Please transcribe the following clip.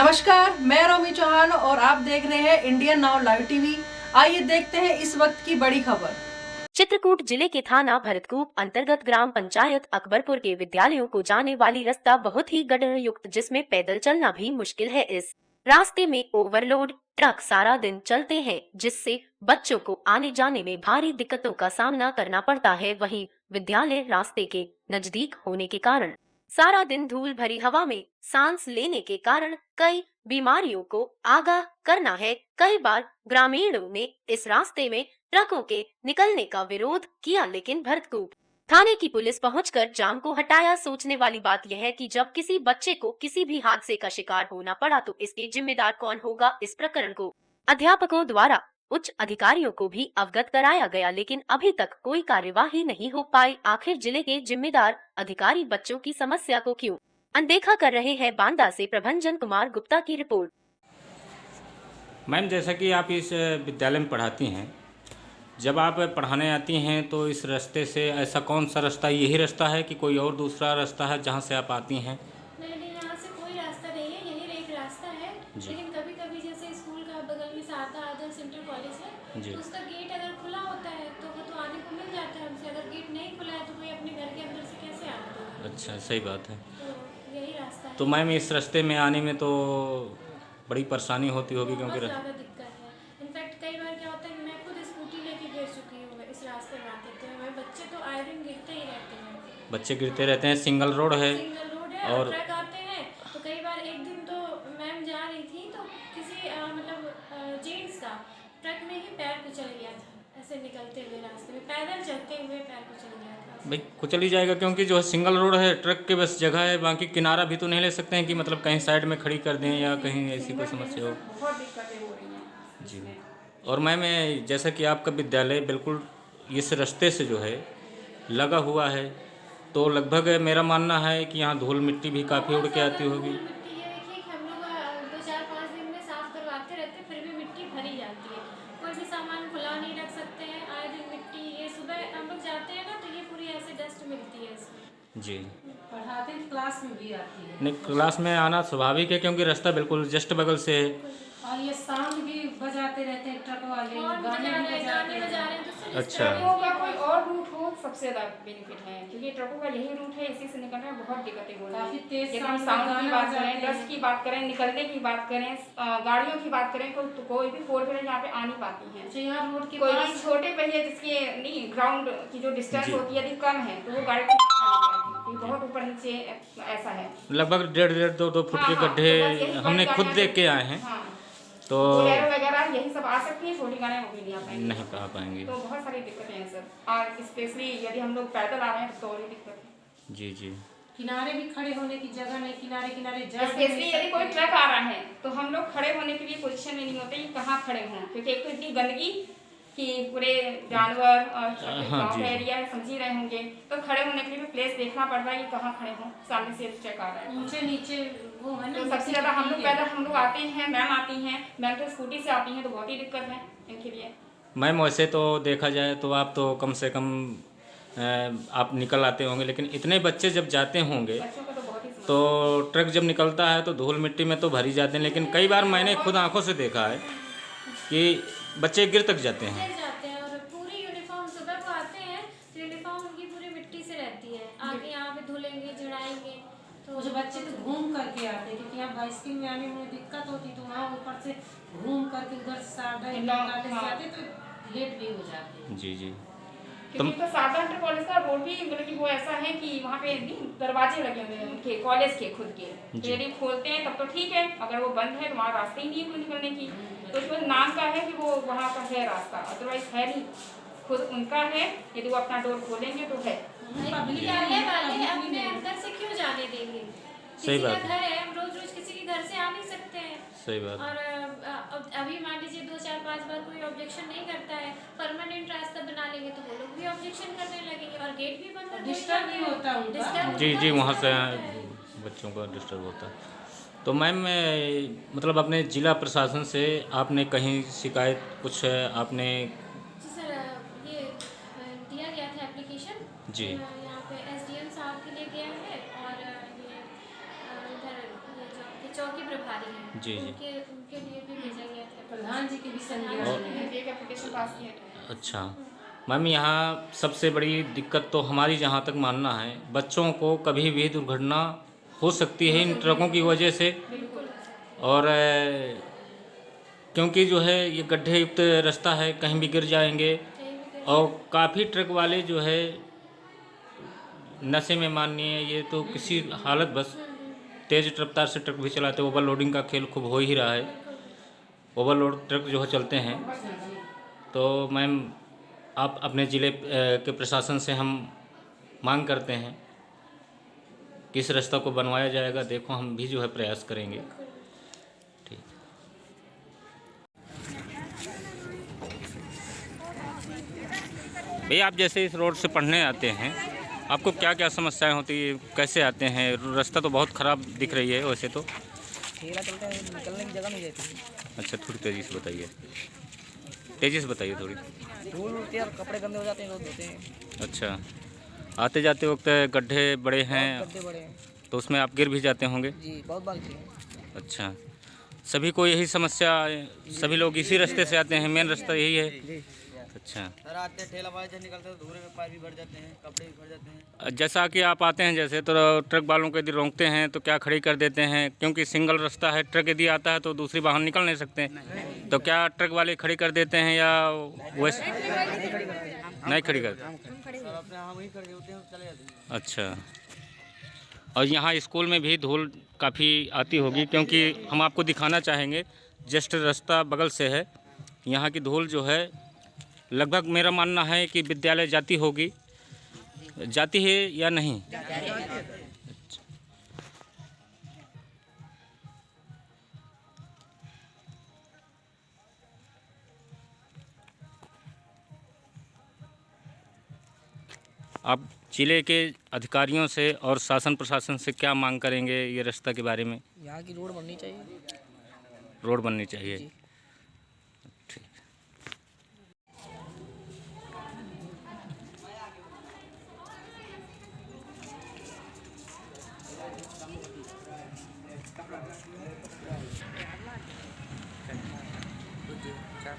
नमस्कार, मैं रोमी चौहान और आप देख रहे हैं इंडियन नाउ लाइव टीवी। आइए देखते हैं इस वक्त की बड़ी खबर। चित्रकूट जिले के थाना भरतकूप अंतर्गत ग्राम पंचायत अकबरपुर के विद्यालयों को जाने वाली रास्ता बहुत ही गड्ढा युक्त, जिसमें पैदल चलना भी मुश्किल है। इस रास्ते में ओवरलोड ट्रक सारा दिन चलते हैं, जिससे बच्चों को आने जाने में भारी दिक्कतों का सामना करना पड़ता है। वहीं विद्यालय रास्ते के नजदीक होने के कारण सारा दिन धूल भरी हवा में सांस लेने के कारण कई बीमारियों को आगाह करना है। कई बार ग्रामीणों ने इस रास्ते में ट्रकों के निकलने का विरोध किया, लेकिन भरतकूप थाने की पुलिस पहुंचकर जाम को हटाया। सोचने वाली बात यह है कि जब किसी बच्चे को किसी भी हादसे का शिकार होना पड़ा तो इसके जिम्मेदार कौन होगा। इस प्रकरण को अध्यापकों द्वारा उच्च अधिकारियों को भी अवगत कराया गया, लेकिन अभी तक कोई कार्यवाही नहीं हो पाई। आखिर जिले के जिम्मेदार अधिकारी बच्चों की समस्या को क्यों अनदेखा कर रहे हैं। बांदा से प्रभंजन कुमार गुप्ता की रिपोर्ट। मैम, जैसा कि आप इस विद्यालय में पढ़ाती हैं, जब आप पढ़ाने आती हैं तो इस रास्ते से ऐसा कौन सा रास्ता, यही रास्ता है कि कोई और दूसरा रास्ता है जहाँ से आप आती हैं? नहीं, यहाँ से कोई रास्ता नहीं है, यही एक रास्ता है। लेकिन कभी कभी जैसे स्कूल का बगल में सारदा आदर्श इंटर कॉलेज है, तो उसका गेट अगर खुला होता है तो वो तो आने को मिल जाता है हमसे। अगर गेट नहीं खुला है तो कोई अपने घर के अंदर से कैसे आने देगा। अच्छा, सही बात है। तो यही रास्ता है। तो मैम, इस रास्ते में आने में तो बड़ी परेशानी होती होगी, क्योंकि बहुत ज़्यादा दिक्कत है। इनफैक्ट कई बार क्या होता है कि मैं खुद स्कूटी लेके गिर चुकी हूँ इस रास्ते में आते थे। हमारे बच्चे तो आए दिन गिरते ही रहते हैं। बच्चे गिरते रहते हैं। सिंगल रोड है और ट्रक आते हैं। तो कई बार एक दिन तो मैम जा रही थी तो किसी मतलब जेंट्स का ट्रक में ही पैर कुचल गया था। ऐसे निकलते हुए रास्ते में पैदल चलते हुए पैर कुचल गया था। भाई, कुचल ही जाएगा, क्योंकि जो है सिंगल रोड है, ट्रक के बस जगह है, बाकी किनारा भी तो नहीं ले सकते हैं कि मतलब कहीं साइड में खड़ी कर दें या कहीं ऐसी कोई समस्या हो। बहुत दिक्कतें हो रही हैं जी। और मैम, जैसा कि आपका विद्यालय बिल्कुल इस रास्ते से जो है लगा हुआ है, तो लगभग मेरा मानना है कि यहाँ धूल मिट्टी भी काफ़ी उड़ के आती होगी। मिट्टी ये देखिए कि हम लोग 2-4-5 दिन में साफ करवाते रहते हैं, फिर भी मिट्टी भरी जाती है। कोई भी सामान खुला नहीं रख सकते हैं, आए दिन मिट्टी। ये सुबह हम लोग जाते हैं ना तो ये पूरी ऐसे डस्ट मिलती है इसमें। जी। पढ़ाते हैं, क्लास में भी आती है। नहीं, क्लास में आना स्वाभाविक है, क्योंकि रास्ता बिल्कुल जस्ट बगल से है। और ये साउंड भी बजाते रहते हैं ट्रक वाले, गाने भी बजाते हैं। अच्छा। ट्रकों का कोई और रूट हो सबसे ज़्यादा बेनिफिट है, क्योंकि ट्रकों का यही रूट है, इसी से निकलने में बहुत दिक्कतें हो रही काफी हैं। तेज जैसे हम साउंड की बात करें, डस्ट की बात करें, निकलने की बात करें, गाड़ियों की बात करें, तो कोई भी 4 व्हीलर यहाँ पे आ नहीं पाती है। यहाँ रोड के कोई पास भी छोटे पहिए जिसके नहीं ग्राउंड की जो डिस्टेंस होती है यदि कम है तो वो गाड़ी को बहुत ऊपर नीचे ऐसा है। लगभग 1.5 2 फुट के गड्ढे हमने खुद देख के आए हैं। तो बोलेरो वगैरह यही सब आ सकती है, छोटी गाड़ियाँ वो भी नहीं आ पाएंगी। नहीं कहा पाएंगे। तो बहुत सारी दिक्कतें हैं सर, और स्पेशली यदि हम लोग पैदल आ रहे हैं तो और भी दिक्कत है। जी जी। किनारे भी खड़े होने की जगह नहीं, किनारे किनारे स्पेशली यदि कोई ट्रक आ रहा है तो हम लोग खड़े होने के लिए पोजीशन में नहीं होते कि कहाँ खड़े हों, क्योंकि एक तो इतनी गंदगी कि पूरे जानवर और गाँव का एरिया है, समझ ही रहे होंगे। तो खड़े होने के लिए भी प्लेस देखना पड़ रहा है कि कहाँ खड़े हों, सामने से ट्रक आ रहा है। ऊंचे नीचे वो है ना। तो सबसे ज़्यादा हम लोग पैदल हम लोग आते हैं, मैम आती हैं, मैम तो स्कूटी से आती हैं, तो बहुत ही दिक्कत है इनके लिए। मैम, वैसे तो देखा जाए तो आप तो कम से कम आप निकल आते होंगे, लेकिन इतने बच्चे जब जाते होंगे बच्चों का तो बहुत ही तो ट्रक जब निकलता है तो धूल मिट्टी में तो भरी जाते हैं, लेकिन कई बार मैंने खुद आंखों से देखा है कि बच्चे गिर तक जाते हैं। और पूरी यूनिफॉर्म सुबह को आते हैं तो यूनिफॉर्म उनकी पूरी मिट्टी से रहती है। आके यहाँ पे धुलेंगे, झड़ाएंगे। तो जो बच्चे तो घूम करके आते हैं, क्योंकि यहाँ बाइसिकल में आने में दिक्कत होती, तो वहाँ ऊपर से घूम करके उधर से सारदा से आते तो लेट भी हो जाते हैं। जी जी। क्योंकि तो सारदा इंटर कॉलेज का रोड भी मतलब कि वो ऐसा है कि वहाँ पे दरवाजे लगे हुए हैं उनके कॉलेज के खुद के। तो यदि खोलते हैं तब तो ठीक है, अगर वो बंद है तो वहाँ रास्ते ही नहीं है कोई निकलने की। तो उसमें नाम का है कि वो वहाँ का है रास्ता, अदरवाइज है नहीं। खुद उनका है, यदि वो अपना डोर खोलेंगे तो है। पब्लिक वाले अपने अंदर से क्यों जाने देंगे। सही किसी का बात है। घर है, हम रोज रोज किसी के घर से आ नहीं सकते हैं। सही बात। और अभी मान लीजिए 2-4-5 बार कोई ऑब्जेक्शन नहीं करता है, परमानेंट रास्ता बना लेंगे तो वो लोग भी ऑब्जेक्शन करने लगेंगे और गेट भी बंद कर डिस्टर्ब नहीं होता उनका। जी जी, वहाँ से बच्चों का डिस्टर्ब होता है। तो मैम, मतलब अपने ज़िला प्रशासन से आपने कहीं शिकायत कुछ आपने? जी सर, ये दिया गया था एप्लीकेशन जी। यहाँ पे SDM साहब के लिए गया है, और ये इधर ये जो आपके चौकी प्रभारी हैं जी जी। उनके लिए भी भेजा गया था। प्रधान जी के भी संज्ञान और- में है। एक एप्लीकेशन पास किया था। अच्छा मैम, यहाँ सबसे बड़ी दिक्कत तो हमारी जहाँ तक मानना है, बच्चों को कभी भी दुर्घटना हो सकती है इन ट्रकों की वजह से। और क्योंकि जो है ये गड्ढे युक्त रास्ता है, कहीं भी गिर जाएंगे। और काफ़ी ट्रक वाले जो है नशे में मानिए, ये तो किसी हालत बस तेज़ रफ्तार से ट्रक भी चलाते, ओवरलोडिंग का खेल खूब हो ही रहा है। ओवरलोड ट्रक जो है चलते हैं। तो मैम आप अपने ज़िले के प्रशासन से हम मांग करते हैं कि इस रास्ता को बनवाया जाएगा। देखो हम भी जो है प्रयास करेंगे। ठीक। भैया, आप जैसे इस रोड से पढ़ने आते हैं, आपको क्या क्या समस्याएं होती है, कैसे आते हैं? रास्ता तो बहुत ख़राब दिख रही है वैसे तो। ठेला चलता है, निकलने की जगह नहीं रहती। अच्छा, थोड़ी तेज़ी से बताइए, तेज़ी से बताइए थोड़ी। धूल उड़ती है और कपड़े गंदे हो जाते हैं, रोज धोते हैं। अच्छा, आते जाते वक्त गड्ढे बड़े हैं गड्ढे बड़े हैं तो उसमें आप गिर भी जाते होंगे? जी, बहुत बार की है। अच्छा, सभी को यही समस्या, सभी लोग इसी रास्ते से आते हैं, मेन रास्ता यही है? जी। अच्छा, सर आते ठेला वाले जब निकलते हैं तो धूरे में पैर भी भर जाते हैं, कपड़े भी भर जाते हैं। जैसा कि आप आते हैं जैसे, तो ट्रक वालों को यदि रोकते हैं तो क्या खड़ी कर देते हैं? क्योंकि सिंगल रास्ता है, ट्रक यदि आता है तो दूसरी वाहन निकल नहीं सकते, तो क्या ट्रक वाले खड़ी कर देते हैं या वैसे नहीं खड़ी करते? सर अपने हम वहीं खड़े होते हैं, चले जाते हैं। अच्छा, और यहाँ स्कूल में भी धूल काफ़ी आती होगी, क्योंकि हम आपको दिखाना चाहेंगे, जस्ट रास्ता बगल से है। यहाँ की धूल जो है लगभग मेरा मानना है कि विद्यालय जाती होगी, जाती है या नहीं? आप जिले के अधिकारियों से और शासन प्रशासन से क्या मांग करेंगे ये रास्ता के बारे में? यहाँ की रोड बननी चाहिए। रोड बननी चाहिए। जी। ठीक। चार